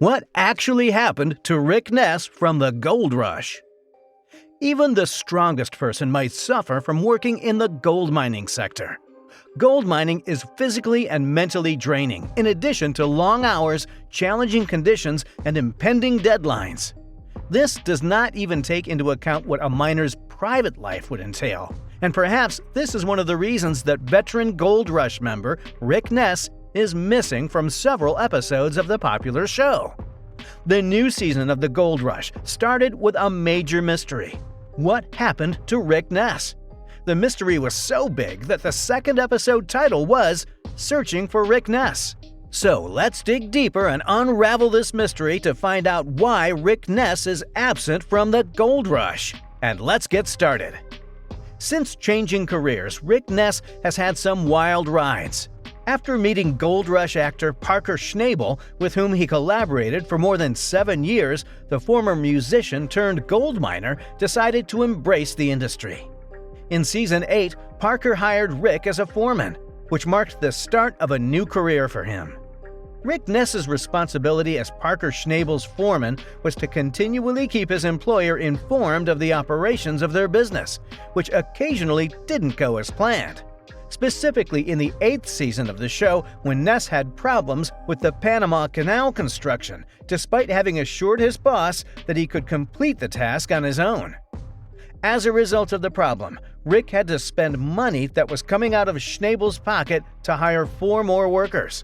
What actually happened to Rick Ness from the gold rush? Even the strongest person might suffer from working in the gold mining sector. Gold mining is physically and mentally draining, in addition to long hours, challenging conditions, and impending deadlines. This does not even take into account what a miner's private life would entail. And perhaps this is one of the reasons that veteran Gold Rush member Rick Ness is missing from several episodes of the popular show. The new season of the Gold Rush started with a major mystery. What happened to Rick Ness? The mystery was so big that the second episode title was Searching for Rick Ness. So let's dig deeper and unravel this mystery to find out why Rick Ness is absent from the Gold Rush. And let's get started. Since changing careers, Rick Ness has had some wild rides. After meeting Gold Rush actor Parker Schnabel, with whom he collaborated for more than 7 years, the former musician turned gold miner decided to embrace the industry. In Season 8, Parker hired Rick as a foreman, which marked the start of a new career for him. Rick Ness's responsibility as Parker Schnabel's foreman was to continually keep his employer informed of the operations of their business, which occasionally didn't go as planned. Specifically in the 8th season of the show, when Ness had problems with the Panama Canal construction, despite having assured his boss that he could complete the task on his own. As a result of the problem, Rick had to spend money that was coming out of Schnabel's pocket to hire 4 more workers.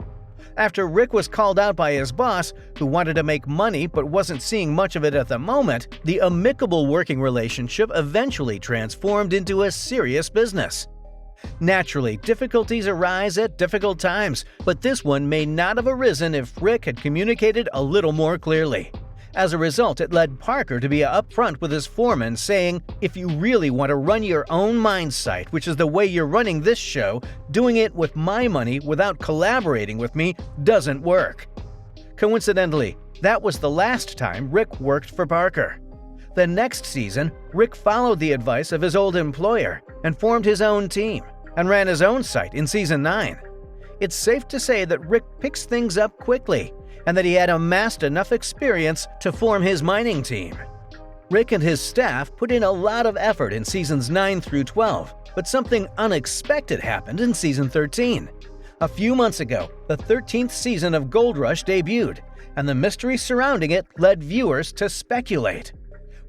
After Rick was called out by his boss, who wanted to make money but wasn't seeing much of it at the moment, the amicable working relationship eventually transformed into a serious business. Naturally, difficulties arise at difficult times, but this one may not have arisen if Rick had communicated a little more clearly. As a result, it led Parker to be upfront with his foreman, saying, "If you really want to run your own mine site, which is the way you're running this show, doing it with my money without collaborating with me doesn't work." Coincidentally, that was the last time Rick worked for Parker. The next season, Rick followed the advice of his old employer and formed his own team and ran his own site in Season 9. It's safe to say that Rick picks things up quickly and that he had amassed enough experience to form his mining team. Rick and his staff put in a lot of effort in Seasons 9 through 12, but something unexpected happened in Season 13. A few months ago, the 13th season of Gold Rush debuted, and the mystery surrounding it led viewers to speculate.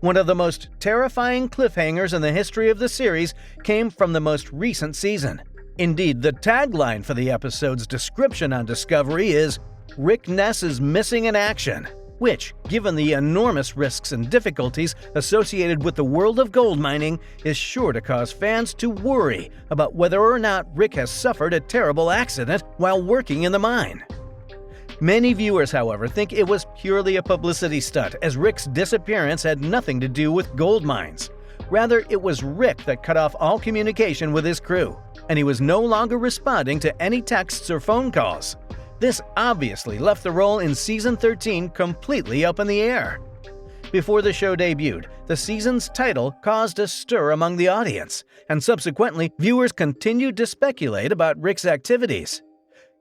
One of the most terrifying cliffhangers in the history of the series came from the most recent season. Indeed, the tagline for the episode's description on Discovery is, "Rick Ness is missing in action," which, given the enormous risks and difficulties associated with the world of gold mining, is sure to cause fans to worry about whether or not Rick has suffered a terrible accident while working in the mine. Many viewers, however, think it was purely a publicity stunt, as Rick's disappearance had nothing to do with gold mines. Rather, it was Rick that cut off all communication with his crew, and he was no longer responding to any texts or phone calls. This obviously left the role in Season 13 completely up in the air. Before the show debuted, the season's title caused a stir among the audience, and subsequently, viewers continued to speculate about Rick's activities.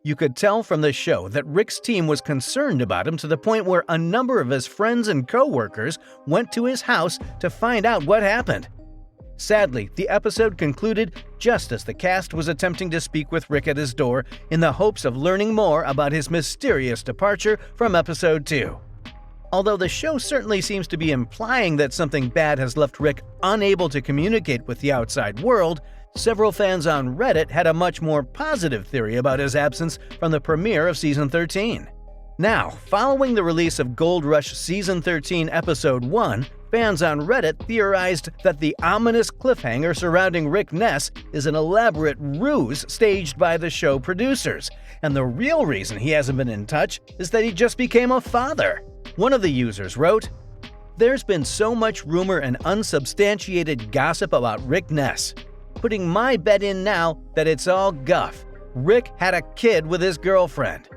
You could tell from the show that Rick's team was concerned about him to the point where a number of his friends and co-workers went to his house to find out what happened. Sadly, the episode concluded just as the cast was attempting to speak with Rick at his door in the hopes of learning more about his mysterious departure from Episode 2. Although the show certainly seems to be implying that something bad has left Rick unable to communicate with the outside world, several fans on Reddit had a much more positive theory about his absence from the premiere of Season 13. Now, following the release of Gold Rush Season 13 Episode 1, fans on Reddit theorized that the ominous cliffhanger surrounding Rick Ness is an elaborate ruse staged by the show producers, and the real reason he hasn't been in touch is that he just became a father. One of the users wrote, "There's been so much rumor and unsubstantiated gossip about Rick Ness. Putting my bet in now that it's all guff. Rick had a kid with his girlfriend."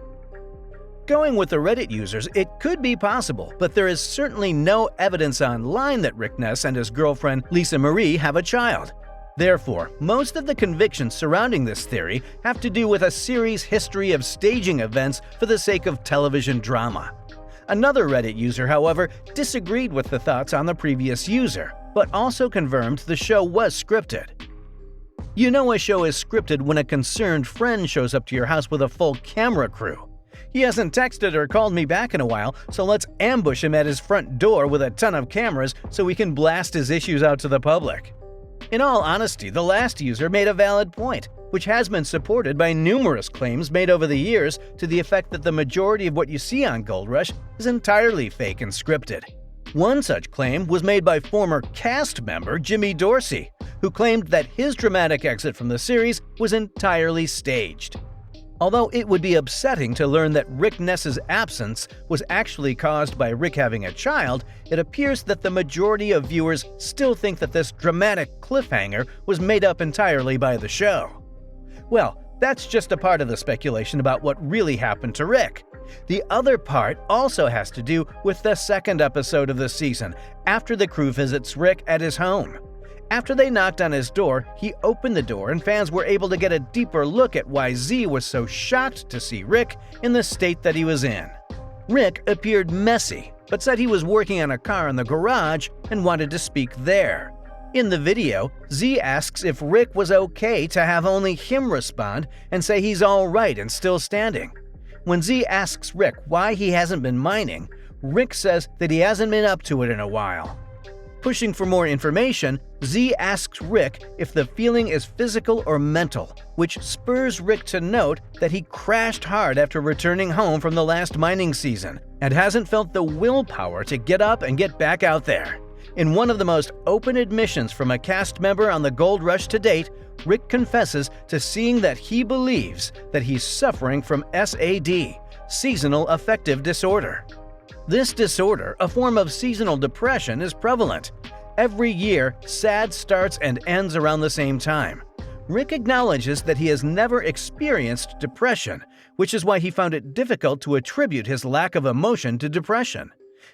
Going with the Reddit users, it could be possible, but there is certainly no evidence online that Rick Ness and his girlfriend Lisa Marie have a child. Therefore, most of the convictions surrounding this theory have to do with a series history of staging events for the sake of television drama. Another Reddit user, however, disagreed with the thoughts on the previous user, but also confirmed the show was scripted. You know a show is scripted when a concerned friend shows up to your house with a full camera crew. He hasn't texted or called me back in a while, so let's ambush him at his front door with a ton of cameras so we can blast his issues out to the public. In all honesty, the last user made a valid point, which has been supported by numerous claims made over the years to the effect that the majority of what you see on Gold Rush is entirely fake and scripted. One such claim was made by former cast member Jimmy Dorsey, who claimed that his dramatic exit from the series was entirely staged. Although it would be upsetting to learn that Rick Ness's absence was actually caused by Rick having a child, it appears that the majority of viewers still think that this dramatic cliffhanger was made up entirely by the show. Well, that's just a part of the speculation about what really happened to Rick. The other part also has to do with the second episode of the season, after the crew visits Rick at his home. After they knocked on his door, he opened the door and fans were able to get a deeper look at why Z was so shocked to see Rick in the state that he was in. Rick appeared messy, but said he was working on a car in the garage and wanted to speak there. In the video, Z asks if Rick was okay to have only him respond and say he's alright and still standing. When Z asks Rick why he hasn't been mining, Rick says that he hasn't been up to it in a while. Pushing for more information, Z asks Rick if the feeling is physical or mental, which spurs Rick to note that he crashed hard after returning home from the last mining season and hasn't felt the willpower to get up and get back out there. In one of the most open admissions from a cast member on the Gold Rush to date, Rick confesses to seeing that he believes that he's suffering from SAD, seasonal affective disorder. This disorder, a form of seasonal depression, is prevalent. Every year, SAD starts and ends around the same time. Rick acknowledges that he has never experienced depression, which is why he found it difficult to attribute his lack of emotion to depression.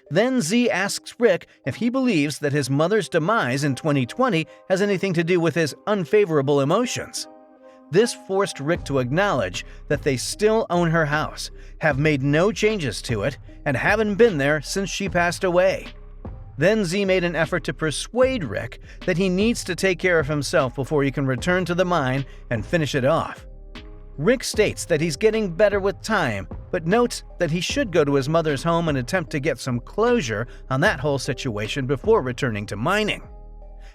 Then Z asks Rick if he believes that his mother's demise in 2020 has anything to do with his unfavorable emotions. This forced Rick to acknowledge that they still own her house, have made no changes to it, and haven't been there since she passed away. Then Z made an effort to persuade Rick that he needs to take care of himself before he can return to the mine and finish it off. Rick states that he's getting better with time, but notes that he should go to his mother's home and attempt to get some closure on that whole situation before returning to mining.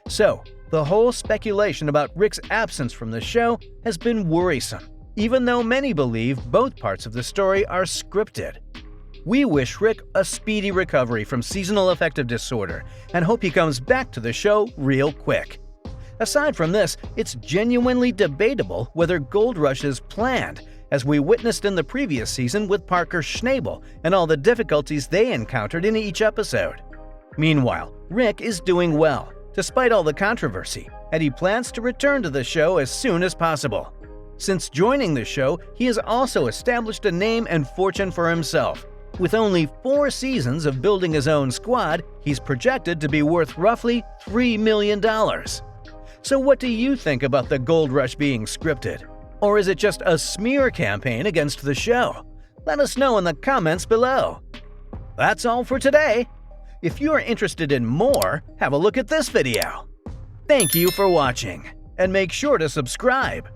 So, the whole speculation about Rick's absence from the show has been worrisome, even though many believe both parts of the story are scripted. We wish Rick a speedy recovery from seasonal affective disorder and hope he comes back to the show real quick. Aside from this, it's genuinely debatable whether Gold Rush is planned, as we witnessed in the previous season with Parker Schnabel and all the difficulties they encountered in each episode. Meanwhile, Rick is doing well, despite all the controversy, and he plans to return to the show as soon as possible. Since joining the show, he has also established a name and fortune for himself. With only 4 seasons of building his own squad, he's projected to be worth roughly $3 million. So what do you think about the Gold Rush being scripted? Or is it just a smear campaign against the show? Let us know in the comments below. That's all for today. If you are interested in more, have a look at this video. Thank you for watching, and make sure to subscribe.